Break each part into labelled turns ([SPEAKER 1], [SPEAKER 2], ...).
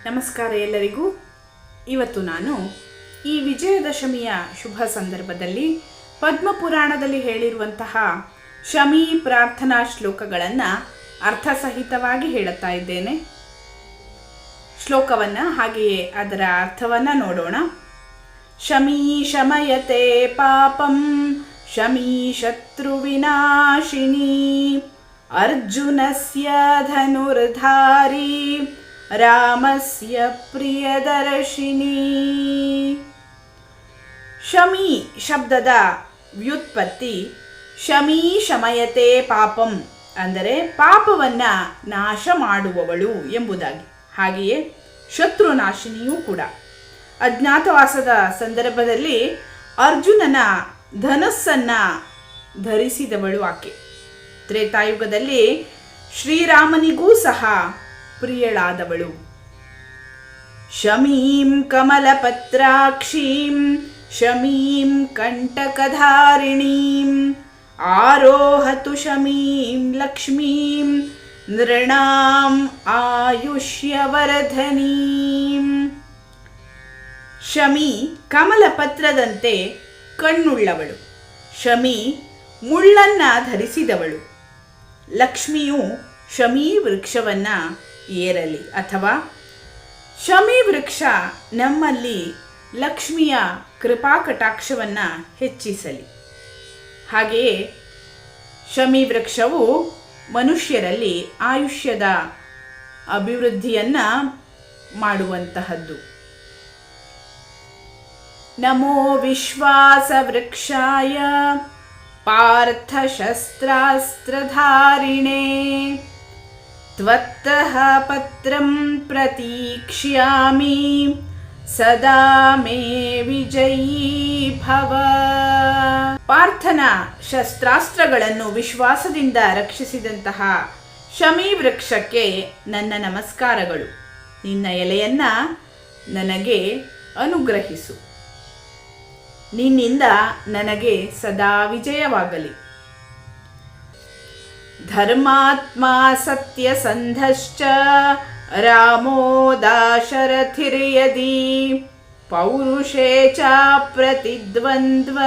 [SPEAKER 1] ನಮಸ್ಕಾರ ಎಲ್ಲರಿಗೂ. ಇವತ್ತು ನಾನು ಈ ವಿಜಯದಶಮಿಯ ಶುಭ ಸಂದರ್ಭದಲ್ಲಿ ಪದ್ಮಪುರಾಣದಲ್ಲಿ ಹೇಳಿರುವಂತಹ ಶಮಿ ಪ್ರಾರ್ಥನಾ ಶ್ಲೋಕಗಳನ್ನು ಅರ್ಥಸಹಿತವಾಗಿ ಹೇಳುತ್ತಾ ಇದ್ದೇನೆ. ಶ್ಲೋಕವನ್ನು ಹಾಗೆಯೇ ಅದರ ಅರ್ಥವನ್ನು ನೋಡೋಣ. ಶಮಿ ಶಮಯತೆ ಪಾಪಂ ಶಮಿ ಶತ್ರುವಿನಾಶಿನಿ ಅರ್ಜುನಸ್ಯ ಧನುರ್ಧಾರಿ ರಾಮಸ್ಯ ಪ್ರಿಯದರ್ಶಿನಿ. ಶಮಿ ಶಬ್ದದ ವ್ಯುತ್ಪತ್ತಿ ಶಮಿ ಶಮಯತೆ ಪಾಪಂ ಅಂದರೆ ಪಾಪವನ್ನು ನಾಶ ಮಾಡುವವಳು ಎಂಬುದಾಗಿ. ಹಾಗೆಯೇ ಶತ್ರುನಾಶಿನಿಯೂ ಕೂಡ. ಅಜ್ಞಾತವಾಸದ ಸಂದರ್ಭದಲ್ಲಿ ಅರ್ಜುನನ ಧನಸ್ಸನ್ನು ಧರಿಸಿದವಳು ಆಕೆ. ತ್ರೇತಾಯುಗದಲ್ಲಿ ಶ್ರೀರಾಮನಿಗೂ ಸಹ ಪ್ರಿಯಳಾದವಳು. ಶಮೀಂ ಕಮಲಪತ್ರಾಕ್ಷೀಂ ಶಮೀಂ ಕಂಟಕಧಾರಿಣೀಂ ಆರೋಹತು ಶಮೀಂ ಲಕ್ಷ್ಮೀಂ ನೃಣಾಂ ಆಯುಷ್ಯವರ್ಧನೀಂ. ಶಮಿ ಕಮಲಪತ್ರದಂತೆ ಕಣ್ಣುಳ್ಳವಳು. ಶಮಿ ಮುಳ್ಳನ್ನು ಧರಿಸಿದವಳು. ಲಕ್ಷ್ಮಿಯು ಶಮಿ ವೃಕ್ಷವನ್ನು ಏರಲಿ ಅಥವಾ ಶಮಿ ವೃಕ್ಷ ನಮ್ಮಲ್ಲಿ ಲಕ್ಷ್ಮಿಯ ಕೃಪಾ ಕಟಾಕ್ಷವನ್ನು ಹೆಚ್ಚಿಸಲಿ. ಹಾಗೆಯೇ ಶಮಿ ವೃಕ್ಷವು ಮನುಷ್ಯರಲ್ಲಿ ಆಯುಷ್ಯದ ಅಭಿವೃದ್ಧಿಯನ್ನು ಮಾಡುವಂತಹದ್ದು. ನಮೋ ವಿಶ್ವಾಸ ವೃಕ್ಷಾಯ ಪಾರ್ಥ ಶಸ್ತ್ರಾಸ್ತ್ರಧಾರಿಣೇ ತ್ವತ್ತಃ ಪತ್ರಂ ಪ್ರತೀಕ್ಷ್ಯಾಮಿ ಸದಾ ಮೇ ವಿಜಯೀ ಭವ. ಪಾರ್ಥನ ಶಸ್ತ್ರಾಸ್ತ್ರಗಳನ್ನು ವಿಶ್ವಾಸದಿಂದ ರಕ್ಷಿಸಿದಂತಹ ಶಮಿ ವೃಕ್ಷಕ್ಕೆ ನನ್ನ ನಮಸ್ಕಾರಗಳು. ನಿನ್ನ ಎಲೆಯನ್ನು ನನಗೆ ಅನುಗ್ರಹಿಸು. ನಿನ್ನಿಂದ ನನಗೆ ಸದಾ ವಿಜಯವಾಗಲಿ. ಧರ್ಮಾತ್ಮ ಸತ್ಯಸಂಧಶ್ಚ ರಾಮೋ ದಾಶರಥಿರ್ಯದಿ ಪೌರುಷೇ ಚ ಪ್ರತಿದ್ವಂದ್ವಶ್ಚರೈನಂ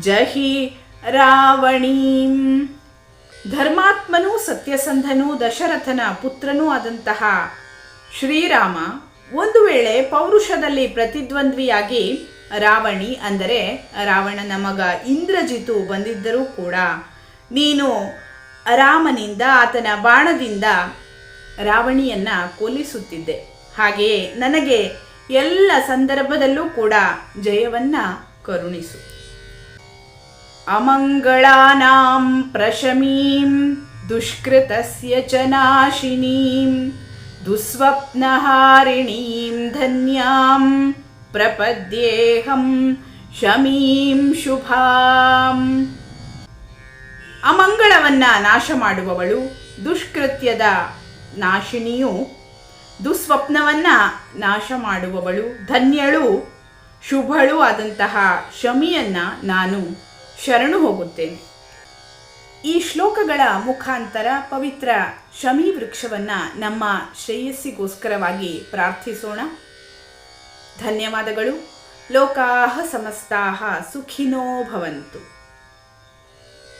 [SPEAKER 1] ಜಹಿ ರಾವಣೀಂ. ಧರ್ಮಾತ್ಮನೂ ಸತ್ಯಸಂಧನೂ ದಶರಥನ ಪುತ್ರನೂ ಆದಂತಹ ಶ್ರೀರಾಮ ಒಂದು ವೇಳೆ ಪೌರುಷದಲ್ಲಿ ಪ್ರತಿದ್ವಂದ್ವಿಯಾಗಿ ರಾವಣಿ ಅಂದರೆ ರಾವಣನ ಮಗ ಇಂದ್ರಜಿತು ಬಂದಿದ್ದರೂ ಕೂಡ ನೀನು ರಾಮನಿಂದ ಆತನ ಬಾಣದಿಂದ ರಾವಣಿಯನ್ನು ಕೊಲ್ಲಿಸುತ್ತಿದ್ದೆ. ಹಾಗೆಯೇ ನನಗೆ ಎಲ್ಲ ಸಂದರ್ಭದಲ್ಲೂ ಕೂಡ ಜಯವನ್ನು ಕರುಣಿಸು. ಅಮಂಗಳಾನಾಂ ಪ್ರಶಮೀಂ ದುಷ್ಕೃತಸ್ಯ ಚ ನಾಶಿನೀಂ ದುಸ್ವಪ್ನಹಾರಿಣೀಂ ಧನ್ಯಾಂ ಪ್ರಪದ್ಯೇಹಂ ಶಮೀಂ ಶುಭಾಂ. ಅಮಂಗಳವನ್ನು ನಾಶ ಮಾಡುವವಳು, ದುಷ್ಕೃತ್ಯದ ನಾಶಿನಿಯು, ದುಸ್ವಪ್ನವನ್ನು ನಾಶ ಮಾಡುವವಳು, ಧನ್ಯಳು, ಶುಭಳು ಆದಂತಹ ಶಮಿಯನ್ನು ನಾನು ಶರಣು ಹೋಗುತ್ತೇನೆ. ಈ ಶ್ಲೋಕಗಳ ಮುಖಾಂತರ ಪವಿತ್ರ ಶಮಿ ವೃಕ್ಷವನ್ನು ನಮ್ಮ ಶ್ರೇಯಸ್ಸಿಗೋಸ್ಕರವಾಗಿ ಪ್ರಾರ್ಥಿಸೋಣ. ಧನ್ಯವಾದಗಳು. ಲೋಕಾಃ ಸಮಸ್ತಾಃ ಸುಖಿನೋ ಭವಂತು.